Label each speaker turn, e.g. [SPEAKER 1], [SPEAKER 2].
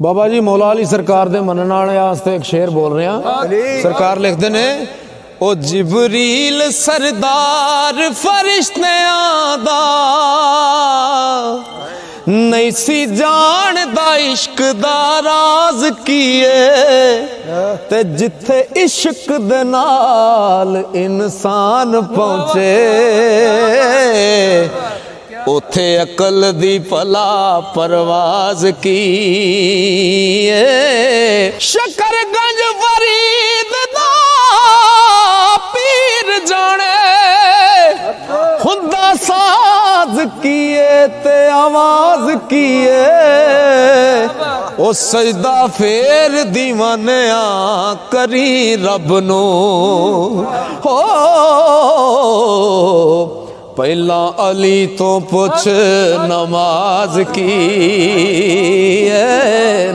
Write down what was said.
[SPEAKER 1] बाबा जी मौला अली सरकार दे मनन वाले वास्ते एक शेर बोल रहे हैं। सरकार लिखते ने ओ जिबरील सरदार फरिश्तियां दा नहीं सी जानदा इश्क दा राज कीए ते जिथे इश्क दे नाल इंसान पहुंचे उथे अकल दी भला परवाज की शकरगंज फरीद दा पीर जाने खुदा साज किए ते आवाज किए ओ सजदा फेर दीवानिया करी रब नो हो पहला अली तो पुछ नमाज की है।